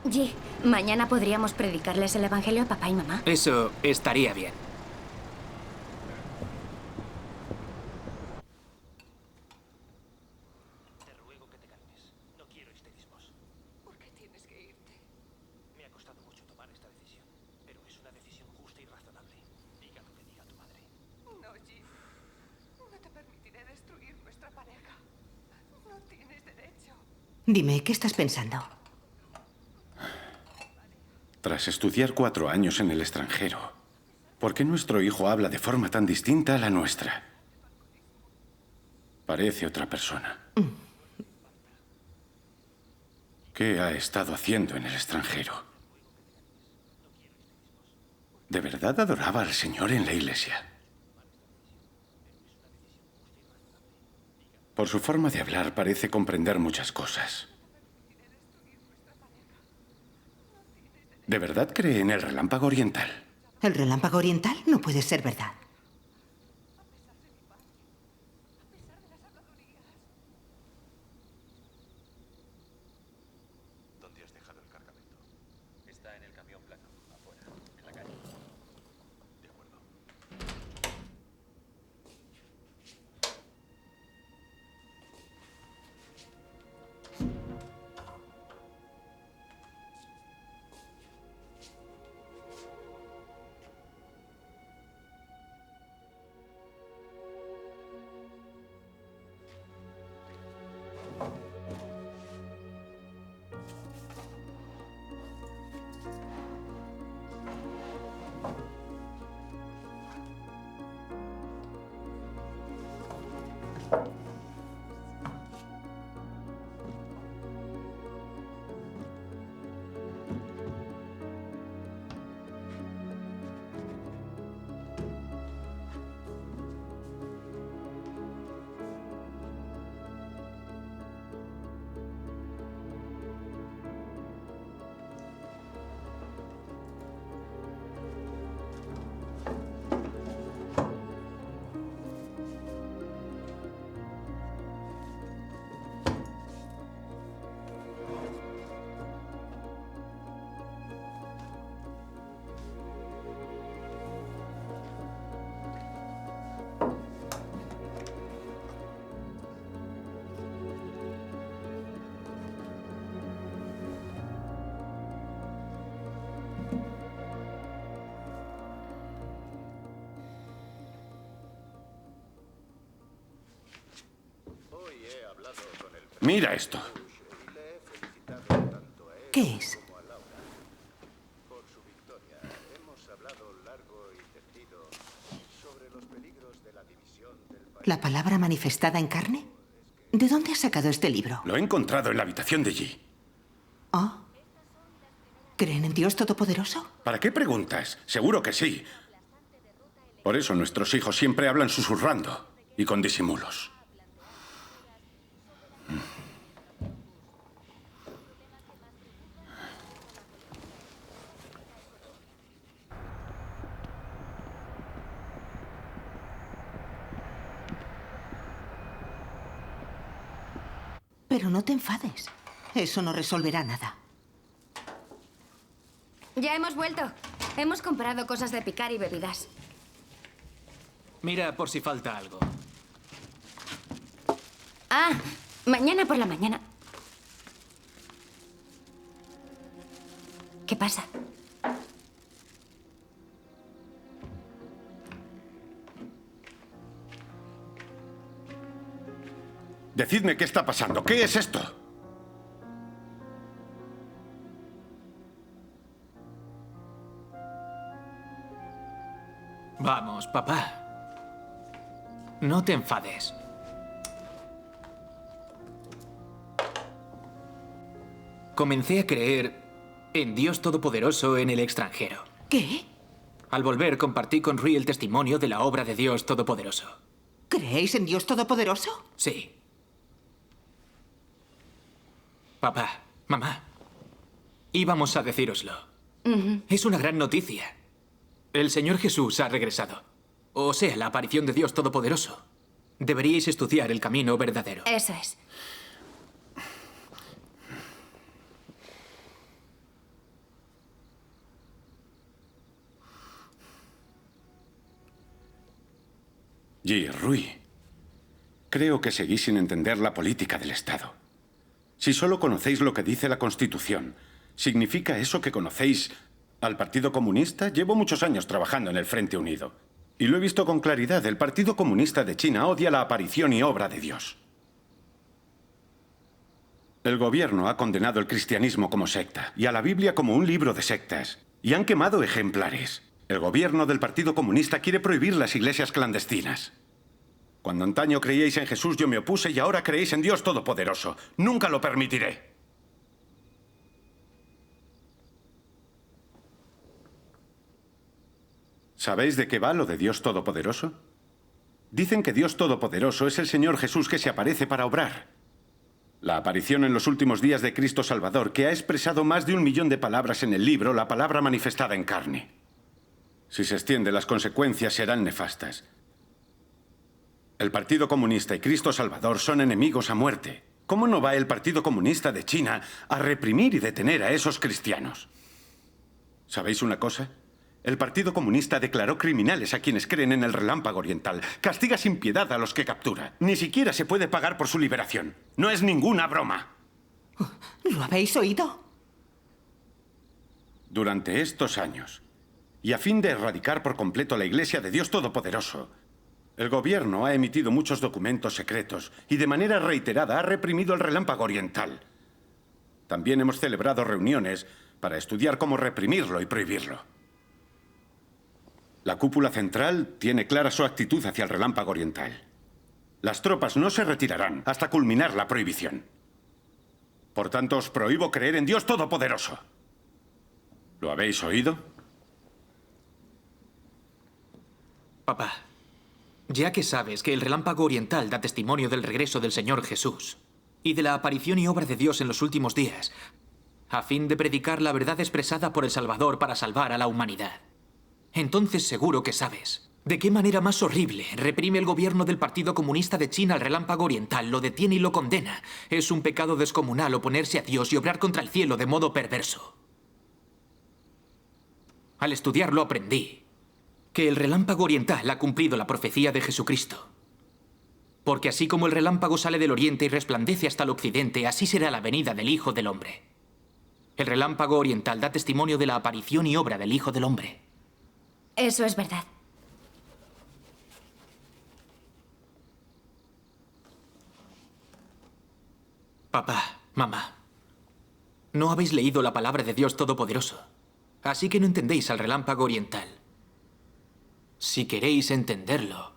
G, mañana podríamos predicarles el evangelio a papá y mamá. Eso estaría bien. Te ruego que te calmes. No quiero histerismos. ¿Por qué tienes que irte? Me ha costado mucho tomar esta decisión, pero es una decisión justa y razonable. Diga lo que diga tu madre. No, Jim. No te permitiré destruir nuestra pareja. No tienes derecho. Dime, ¿qué estás pensando? Tras estudiar 4 años en el extranjero, ¿por qué nuestro hijo habla de forma tan distinta a la nuestra? Parece otra persona. ¿Qué ha estado haciendo en el extranjero? ¿De verdad adoraba al Señor en la iglesia? Por su forma de hablar parece comprender muchas cosas. ¿De verdad cree en el relámpago oriental? ¿El relámpago oriental? No puede ser verdad. ¿Dónde has dejado el cargamento? Está en el camión plano, afuera, en la calle. De acuerdo. Mira esto. ¿Qué es? Por su victoria. Hemos hablado largo y tendido sobre los peligros de la división del país. ¿La palabra manifestada en carne? ¿De dónde has sacado este libro? Lo he encontrado en la habitación de G. ¿Oh? ¿Creen en Dios Todopoderoso? ¿Para qué preguntas? Seguro que sí. Por eso nuestros hijos siempre hablan susurrando y con disimulos. Pero no te enfades. Eso no resolverá nada. Ya hemos vuelto. Hemos comprado cosas de picar y bebidas. Mira por si falta algo. Ah, mañana por la mañana. ¿Qué pasa? Decidme qué está pasando. ¿Qué es esto? Vamos, papá. No te enfades. Comencé a creer en Dios Todopoderoso en el extranjero. ¿Qué? Al volver, compartí con Rui el testimonio de la obra de Dios Todopoderoso. ¿Creéis en Dios Todopoderoso? Sí. Papá, mamá, íbamos a decíroslo. Es una gran noticia. El Señor Jesús ha regresado. O sea, la aparición de Dios Todopoderoso. Deberíais estudiar el camino verdadero. Eso es. Rui, creo que seguís sin entender la política del Estado. Si solo conocéis lo que dice la Constitución, ¿significa eso que conocéis al Partido Comunista? Llevo muchos años trabajando en el Frente Unido. Y lo he visto con claridad. El Partido Comunista de China odia la aparición y obra de Dios. El gobierno ha condenado el cristianismo como secta y a la Biblia como un libro de sectas. Y han quemado ejemplares. El gobierno del Partido Comunista quiere prohibir las iglesias clandestinas. Cuando antaño creíais en Jesús, yo me opuse y ahora creéis en Dios Todopoderoso. Nunca lo permitiré. ¿Sabéis de qué va lo de Dios Todopoderoso? Dicen que Dios Todopoderoso es el Señor Jesús que se aparece para obrar. La aparición en los últimos días de Cristo Salvador, que ha expresado más de 1 millón de palabras en el libro, la palabra manifestada en carne. Si se extiende, las consecuencias serán nefastas. El Partido Comunista y Cristo Salvador son enemigos a muerte. ¿Cómo no va el Partido Comunista de China a reprimir y detener a esos cristianos? ¿Sabéis una cosa? El Partido Comunista declaró criminales a quienes creen en el Relámpago Oriental. Castiga sin piedad a los que captura. Ni siquiera se puede pagar por su liberación. No es ninguna broma. ¿Lo habéis oído? Durante estos años, y a fin de erradicar por completo la Iglesia de Dios Todopoderoso, el gobierno ha emitido muchos documentos secretos y de manera reiterada ha reprimido el Relámpago Oriental. También hemos celebrado reuniones para estudiar cómo reprimirlo y prohibirlo. La cúpula central tiene clara su actitud hacia el Relámpago Oriental. Las tropas no se retirarán hasta culminar la prohibición. Por tanto, os prohíbo creer en Dios Todopoderoso. ¿Lo habéis oído? Papá, ya que sabes que el Relámpago Oriental da testimonio del regreso del Señor Jesús y de la aparición y obra de Dios en los últimos días, a fin de predicar la verdad expresada por el Salvador para salvar a la humanidad, entonces seguro que sabes de qué manera más horrible reprime el gobierno del Partido Comunista de China al Relámpago Oriental, lo detiene y lo condena. Es un pecado descomunal oponerse a Dios y obrar contra el cielo de modo perverso. Al estudiarlo aprendí que el Relámpago Oriental ha cumplido la profecía de Jesucristo. Porque así como el relámpago sale del oriente y resplandece hasta el occidente, así será la venida del Hijo del Hombre. El Relámpago Oriental da testimonio de la aparición y obra del Hijo del Hombre. Eso es verdad. Papá, mamá, no habéis leído la palabra de Dios Todopoderoso, así que no entendéis al Relámpago Oriental. Si queréis entenderlo,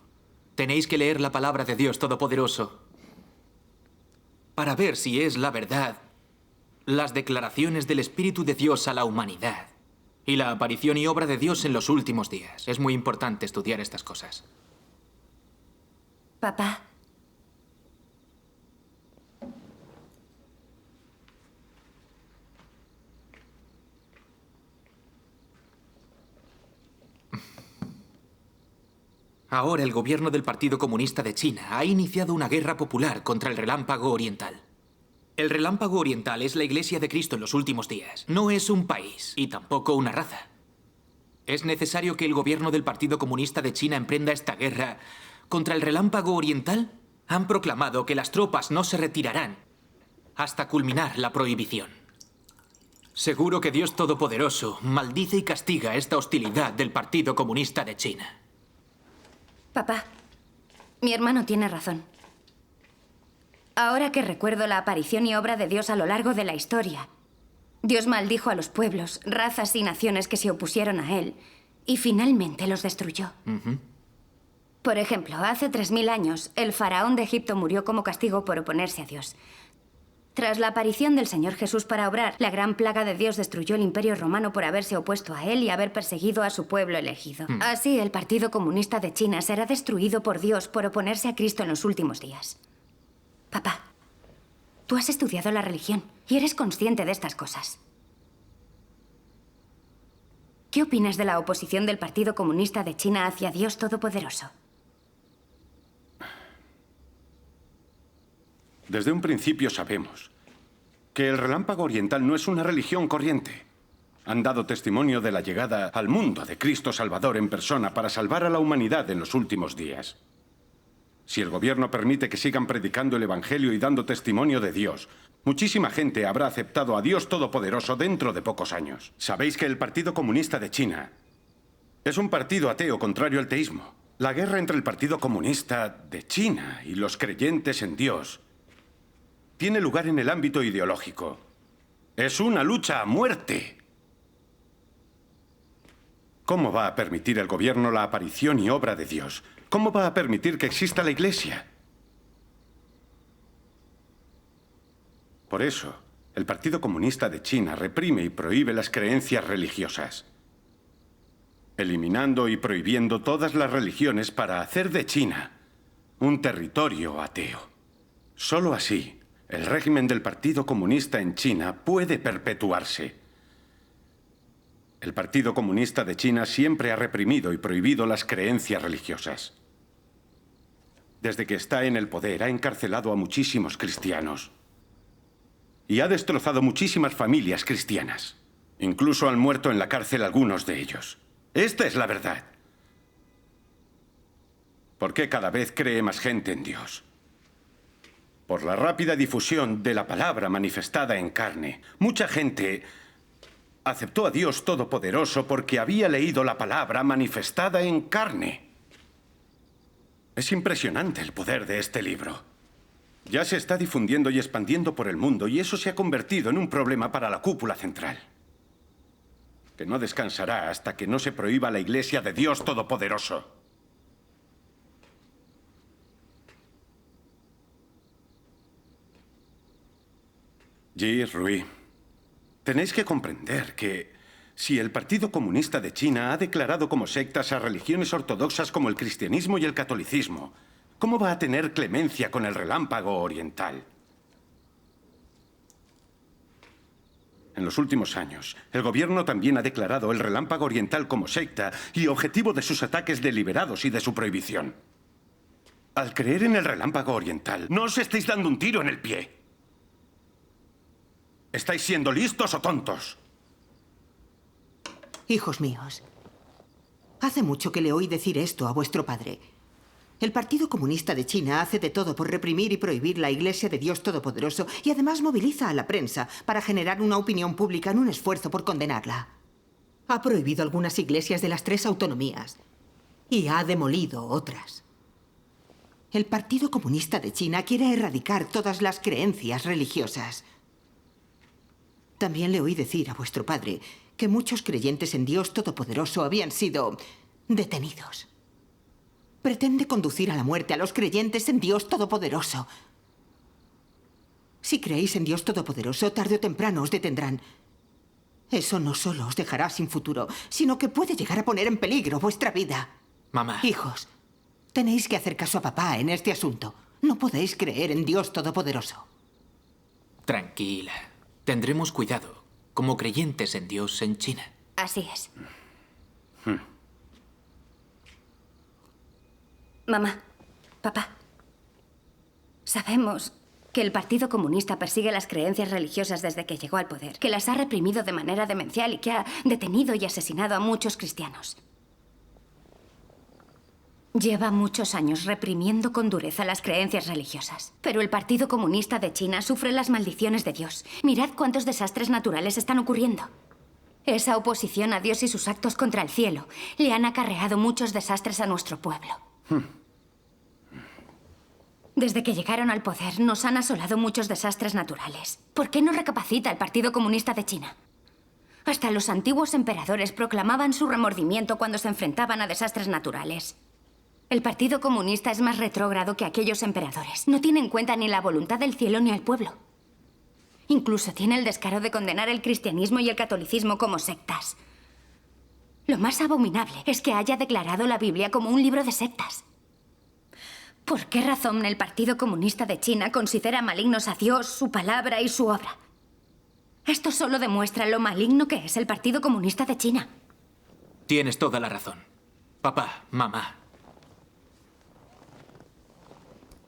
tenéis que leer la palabra de Dios Todopoderoso para ver si es la verdad, las declaraciones del Espíritu de Dios a la humanidad y la aparición y obra de Dios en los últimos días. Es muy importante estudiar estas cosas. Papá. Ahora el gobierno del Partido Comunista de China ha iniciado una guerra popular contra el Relámpago Oriental. El Relámpago Oriental es la Iglesia de Cristo en los últimos días. No es un país y tampoco una raza. Es necesario que el gobierno del Partido Comunista de China emprenda esta guerra contra el Relámpago Oriental. Han proclamado que las tropas no se retirarán hasta culminar la prohibición. Seguro que Dios Todopoderoso maldice y castiga esta hostilidad del Partido Comunista de China. Papá, mi hermano tiene razón. Ahora que recuerdo la aparición y obra de Dios a lo largo de la historia, Dios maldijo a los pueblos, razas y naciones que se opusieron a Él y finalmente los destruyó. Por ejemplo, hace 3000 años, el faraón de Egipto murió como castigo por oponerse a Dios. Tras la aparición del Señor Jesús para obrar, la gran plaga de Dios destruyó el Imperio Romano por haberse opuesto a Él y haber perseguido a su pueblo elegido. Así, el Partido Comunista de China será destruido por Dios por oponerse a Cristo en los últimos días. Papá, tú has estudiado la religión y eres consciente de estas cosas. ¿Qué opinas de la oposición del Partido Comunista de China hacia Dios Todopoderoso? Desde un principio sabemos que el Relámpago Oriental no es una religión corriente. Han dado testimonio de la llegada al mundo de Cristo Salvador en persona para salvar a la humanidad en los últimos días. Si el gobierno permite que sigan predicando el Evangelio y dando testimonio de Dios, muchísima gente habrá aceptado a Dios Todopoderoso dentro de pocos años. Sabéis que el Partido Comunista de China es un partido ateo contrario al teísmo. La guerra entre el Partido Comunista de China y los creyentes en Dios tiene lugar en el ámbito ideológico. Es una lucha a muerte. ¿Cómo va a permitir el gobierno la aparición y obra de Dios? ¿Cómo va a permitir que exista la Iglesia? Por eso, el Partido Comunista de China reprime y prohíbe las creencias religiosas, eliminando y prohibiendo todas las religiones para hacer de China un territorio ateo. Solo así, el régimen del Partido Comunista en China puede perpetuarse. El Partido Comunista de China siempre ha reprimido y prohibido las creencias religiosas. Desde que está en el poder, ha encarcelado a muchísimos cristianos. Y ha destrozado muchísimas familias cristianas. Incluso han muerto en la cárcel algunos de ellos. Esta es la verdad. ¿Por qué cada vez cree más gente en Dios? Por la rápida difusión de la palabra manifestada en carne. Mucha gente aceptó a Dios Todopoderoso porque había leído la palabra manifestada en carne. Es impresionante el poder de este libro. Ya se está difundiendo y expandiendo por el mundo y eso se ha convertido en un problema para la cúpula central, que no descansará hasta que no se prohíba la Iglesia de Dios Todopoderoso. Ji Rui, tenéis que comprender que si el Partido Comunista de China ha declarado como sectas a religiones ortodoxas como el cristianismo y el catolicismo, ¿cómo va a tener clemencia con el relámpago oriental? En los últimos años, el gobierno también ha declarado el relámpago oriental como secta y objetivo de sus ataques deliberados y de su prohibición. Al creer en el relámpago oriental, no os estáis dando un tiro en el pie. ¿Estáis siendo listos o tontos? Hijos míos, hace mucho que le oí decir esto a vuestro padre. El Partido Comunista de China hace de todo por reprimir y prohibir la Iglesia de Dios Todopoderoso y además moviliza a la prensa para generar una opinión pública en un esfuerzo por condenarla. Ha prohibido algunas iglesias de las 3 autonomías y ha demolido otras. El Partido Comunista de China quiere erradicar todas las creencias religiosas. También le oí decir a vuestro padre que muchos creyentes en Dios Todopoderoso habían sido detenidos. Pretende conducir a la muerte a los creyentes en Dios Todopoderoso. Si creéis en Dios Todopoderoso, tarde o temprano os detendrán. Eso no solo os dejará sin futuro, sino que puede llegar a poner en peligro vuestra vida. Mamá. Hijos, tenéis que hacer caso a papá en este asunto. No podéis creer en Dios Todopoderoso. Tranquila. Tendremos cuidado, como creyentes en Dios en China. Así es. Mamá, papá, sabemos que el Partido Comunista persigue las creencias religiosas desde que llegó al poder, que las ha reprimido de manera demencial y que ha detenido y asesinado a muchos cristianos. Lleva muchos años reprimiendo con dureza las creencias religiosas. Pero el Partido Comunista de China sufre las maldiciones de Dios. Mirad cuántos desastres naturales están ocurriendo. Esa oposición a Dios y sus actos contra el cielo le han acarreado muchos desastres a nuestro pueblo. Desde que llegaron al poder nos han asolado muchos desastres naturales. ¿Por qué no recapacita el Partido Comunista de China? Hasta los antiguos emperadores proclamaban su remordimiento cuando se enfrentaban a desastres naturales. El Partido Comunista es más retrógrado que aquellos emperadores. No tiene en cuenta ni la voluntad del cielo ni al pueblo. Incluso tiene el descaro de condenar el cristianismo y el catolicismo como sectas. Lo más abominable es que haya declarado la Biblia como un libro de sectas. ¿Por qué razón el Partido Comunista de China considera malignos a Dios, su palabra y su obra? Esto solo demuestra lo maligno que es el Partido Comunista de China. Tienes toda la razón. Papá, mamá.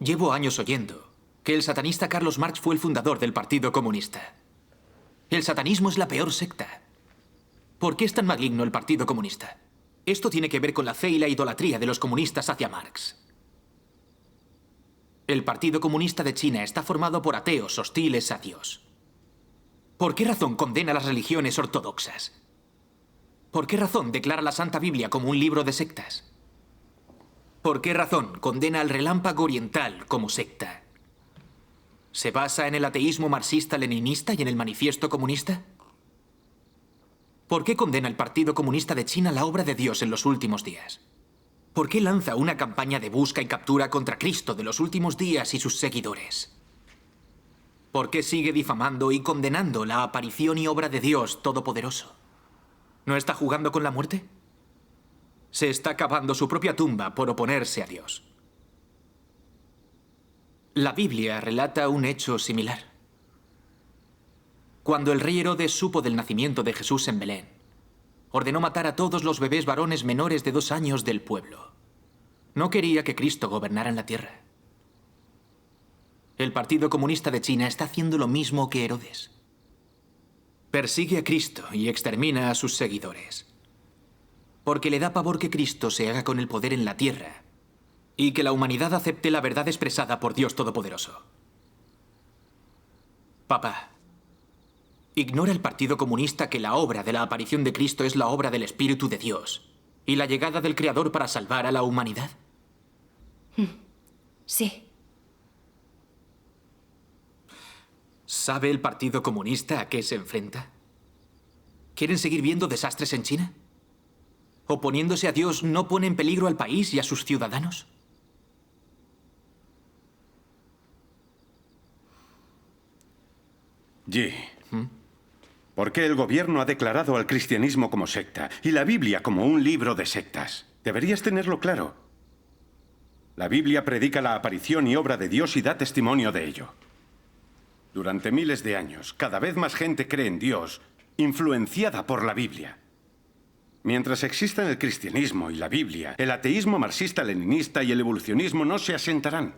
Llevo años oyendo que el satanista Carlos Marx fue el fundador del Partido Comunista. El satanismo es la peor secta. ¿Por qué es tan maligno el Partido Comunista? Esto tiene que ver con la fe y la idolatría de los comunistas hacia Marx. el Partido Comunista de China está formado por ateos hostiles a Dios. ¿Por qué razón condena las religiones ortodoxas? ¿Por qué razón declara la Santa Biblia como un libro de sectas? ¿Por qué razón condena al Relámpago Oriental como secta? ¿Se basa en el ateísmo marxista-leninista y en el Manifiesto Comunista? ¿Por qué condena el Partido Comunista de China la obra de Dios en los últimos días? ¿Por qué lanza una campaña de busca y captura contra Cristo de los últimos días y sus seguidores? ¿Por qué sigue difamando y condenando la aparición y obra de Dios Todopoderoso? ¿No está jugando con la muerte? Se está cavando su propia tumba por oponerse a Dios. La Biblia relata un hecho similar. Cuando el rey Herodes supo del nacimiento de Jesús en Belén, ordenó matar a todos los bebés varones menores de 2 años del pueblo. No quería que Cristo gobernara en la tierra. El Partido Comunista de China está haciendo lo mismo que Herodes. Persigue a Cristo y extermina a sus seguidores. Porque le da pavor que Cristo se haga con el poder en la tierra y que la humanidad acepte la verdad expresada por Dios Todopoderoso. Papá, ¿ignora el Partido Comunista que la obra de la aparición de Cristo es la obra del Espíritu de Dios y la llegada del Creador para salvar a la humanidad? Sí. ¿Sabe el Partido Comunista a qué se enfrenta? ¿Quieren seguir viendo desastres en China? ¿Oponiéndose a Dios no pone en peligro al país y a sus ciudadanos? Yi, ¿por qué el gobierno ha declarado al cristianismo como secta y la Biblia como un libro de sectas? Deberías tenerlo claro. La Biblia predica la aparición y obra de Dios y da testimonio de ello. Durante miles de años, cada vez más gente cree en Dios, influenciada por la Biblia. Mientras existan el cristianismo y la Biblia, el ateísmo marxista-leninista y el evolucionismo no se asentarán.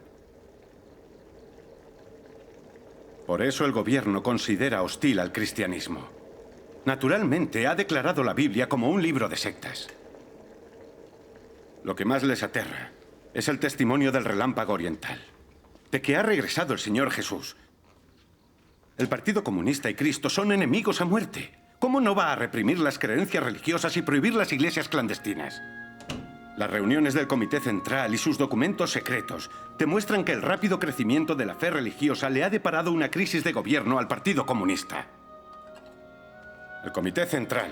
Por eso el gobierno considera hostil al cristianismo. Naturalmente, ha declarado la Biblia como un libro de sectas. Lo que más les aterra es el testimonio del Relámpago Oriental, de que ha regresado el Señor Jesús. El Partido Comunista y Cristo son enemigos a muerte. ¿Cómo no va a reprimir las creencias religiosas y prohibir las iglesias clandestinas? Las reuniones del Comité Central y sus documentos secretos demuestran que el rápido crecimiento de la fe religiosa le ha deparado una crisis de gobierno al Partido Comunista. El Comité Central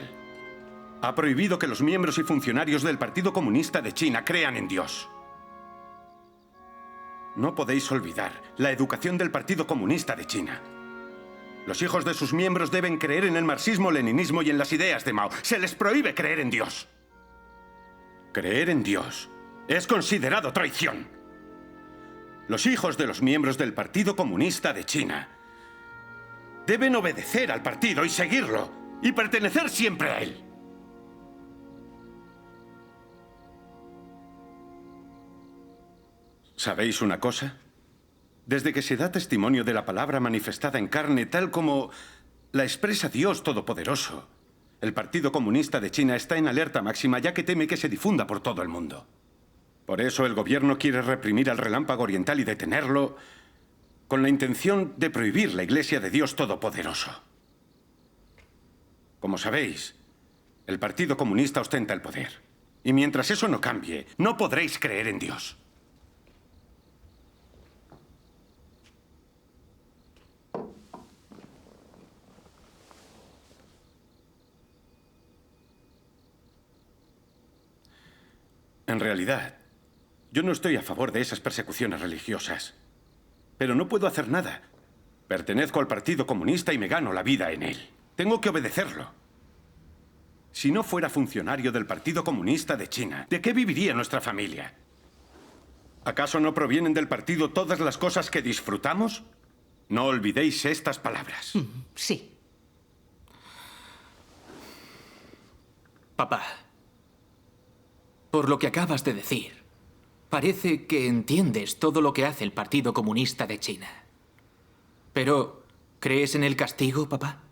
ha prohibido que los miembros y funcionarios del Partido Comunista de China crean en Dios. No podéis olvidar la educación del Partido Comunista de China. Los hijos de sus miembros deben creer en el marxismo-leninismo y en las ideas de Mao. Se les prohíbe creer en Dios. Creer en Dios es considerado traición. Los hijos de los miembros del Partido Comunista de China deben obedecer al partido y seguirlo, y pertenecer siempre a él. ¿Sabéis una cosa? Desde que se da testimonio de la palabra manifestada en carne, tal como la expresa Dios Todopoderoso, el Partido Comunista de China está en alerta máxima, ya que teme que se difunda por todo el mundo. Por eso el gobierno quiere reprimir al Relámpago Oriental y detenerlo con la intención de prohibir la Iglesia de Dios Todopoderoso. Como sabéis, el Partido Comunista ostenta el poder. Y mientras eso no cambie, no podréis creer en Dios. En realidad, yo no estoy a favor de esas persecuciones religiosas. Pero no puedo hacer nada. Pertenezco al Partido Comunista y me gano la vida en él. Tengo que obedecerlo. Si no fuera funcionario del Partido Comunista de China, ¿de qué viviría nuestra familia? ¿Acaso no provienen del partido todas las cosas que disfrutamos? No olvidéis estas palabras. Sí. Papá, por lo que acabas de decir, parece que entiendes todo lo que hace el Partido Comunista de China. Pero, ¿crees en el castigo, papá?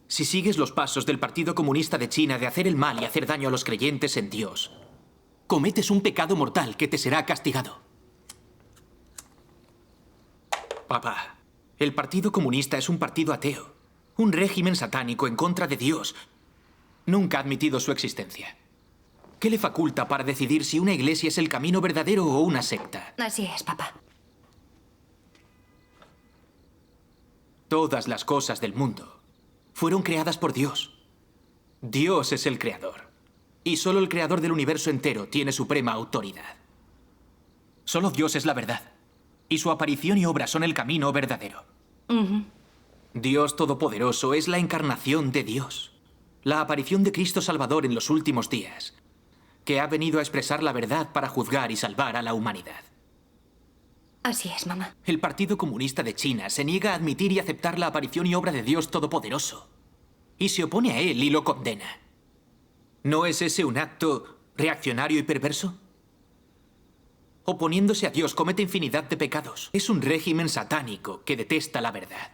Si sigues los pasos del Partido Comunista de China de hacer el mal y hacer daño a los creyentes en Dios, cometes un pecado mortal que te será castigado. Papá, el Partido Comunista es un partido ateo. Un régimen satánico en contra de Dios. Nunca ha admitido su existencia. ¿Qué le faculta para decidir si una iglesia es el camino verdadero o una secta? Así es, papá. Todas las cosas del mundo fueron creadas por Dios. Dios es el creador. Y solo el creador del universo entero tiene suprema autoridad. Solo Dios es la verdad. Y su aparición y obra son el camino verdadero. Dios Todopoderoso es la encarnación de Dios. La aparición de Cristo Salvador en los últimos días, que ha venido a expresar la verdad para juzgar y salvar a la humanidad. Así es, mamá. El Partido Comunista de China se niega a admitir y aceptar la aparición y obra de Dios Todopoderoso. Y se opone a él y lo condena. ¿No es ese un acto reaccionario y perverso? Oponiéndose a Dios comete infinidad de pecados. Es un régimen satánico que detesta la verdad.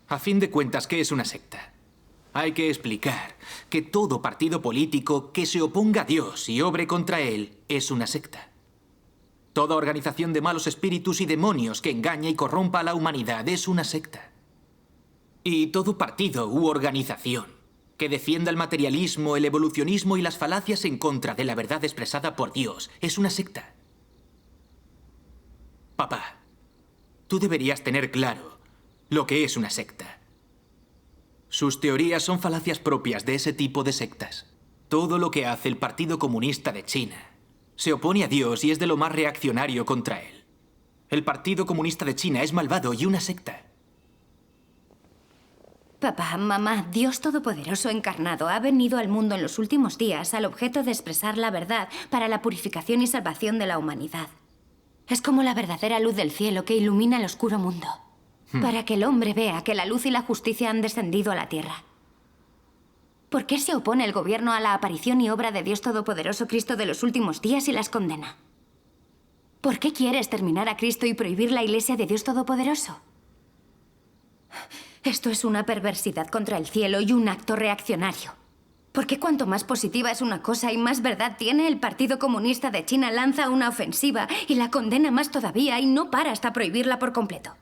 A fin de cuentas, ¿qué es una secta? Hay que explicar que todo partido político que se oponga a Dios y obre contra él es una secta. Toda organización de malos espíritus y demonios que engaña y corrompa a la humanidad es una secta. Y todo partido u organización que defienda el materialismo, el evolucionismo y las falacias en contra de la verdad expresada por Dios es una secta. Papá, tú deberías tener claro lo que es una secta. Sus teorías son falacias propias de ese tipo de sectas. Todo lo que hace el Partido Comunista de China se opone a Dios y es de lo más reaccionario contra él. El Partido Comunista de China es malvado y una secta. Papá, mamá, Dios Todopoderoso encarnado ha venido al mundo en los últimos días al objeto de expresar la verdad para la purificación y salvación de la humanidad. Es como la verdadera luz del cielo que ilumina el oscuro mundo. Para que el hombre vea que la luz y la justicia han descendido a la tierra. ¿Por qué se opone el gobierno a la aparición y obra de Dios Todopoderoso Cristo de los últimos días y las condena? ¿Por qué quiere exterminar a Cristo y prohibir la Iglesia de Dios Todopoderoso? Esto es una perversidad contra el cielo y un acto reaccionario. Porque cuanto más positiva es una cosa y más verdad tiene, el Partido Comunista de China lanza una ofensiva y la condena más todavía y no para hasta prohibirla por completo.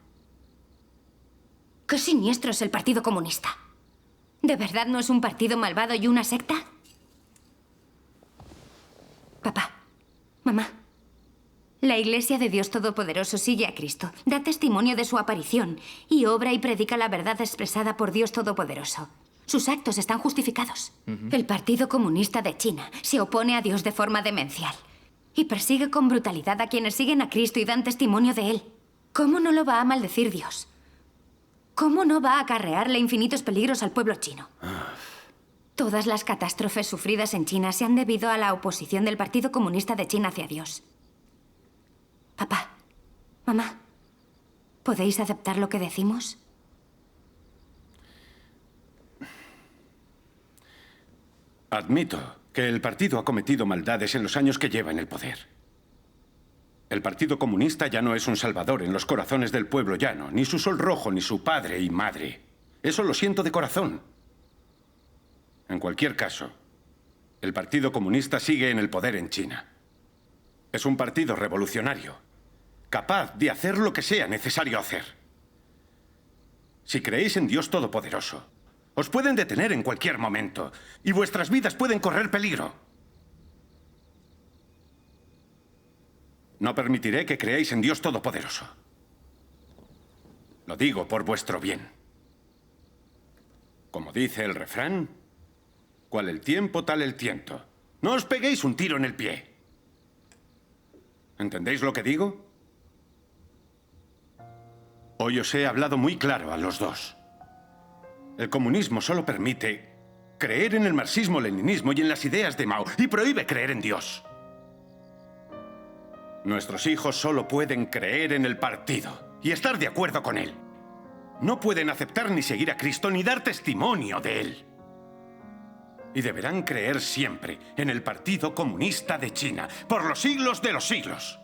¡Qué siniestro es el Partido Comunista! ¿De verdad no es un partido malvado y una secta? Papá, mamá, la Iglesia de Dios Todopoderoso sigue a Cristo, da testimonio de su aparición y obra y predica la verdad expresada por Dios Todopoderoso. Sus actos están justificados. El Partido Comunista de China se opone a Dios de forma demencial y persigue con brutalidad a quienes siguen a Cristo y dan testimonio de Él. ¿Cómo no lo va a maldecir Dios? ¿Cómo no va a acarrearle infinitos peligros al pueblo chino? Todas las catástrofes sufridas en China se han debido a la oposición del Partido Comunista de China hacia Dios. Papá, mamá, ¿podéis aceptar lo que decimos? Admito que el partido ha cometido maldades en los años que lleva en el poder. El Partido Comunista ya no es un salvador en los corazones del pueblo llano, ni su sol rojo, ni su padre y madre. Eso lo siento de corazón. En cualquier caso, el Partido Comunista sigue en el poder en China. Es un partido revolucionario, capaz de hacer lo que sea necesario hacer. Si creéis en Dios Todopoderoso, os pueden detener en cualquier momento y vuestras vidas pueden correr peligro. No permitiré que creáis en Dios Todopoderoso. Lo digo por vuestro bien. Como dice el refrán, cual el tiempo, tal el tiento. No os peguéis un tiro en el pie. ¿Entendéis lo que digo? Hoy os he hablado muy claro a los dos. El comunismo solo permite creer en el marxismo-leninismo y en las ideas de Mao y prohíbe creer en Dios. Nuestros hijos solo pueden creer en el partido y estar de acuerdo con él. No pueden aceptar ni seguir a Cristo ni dar testimonio de él. Y deberán creer siempre en el Partido Comunista de China, por los siglos de los siglos.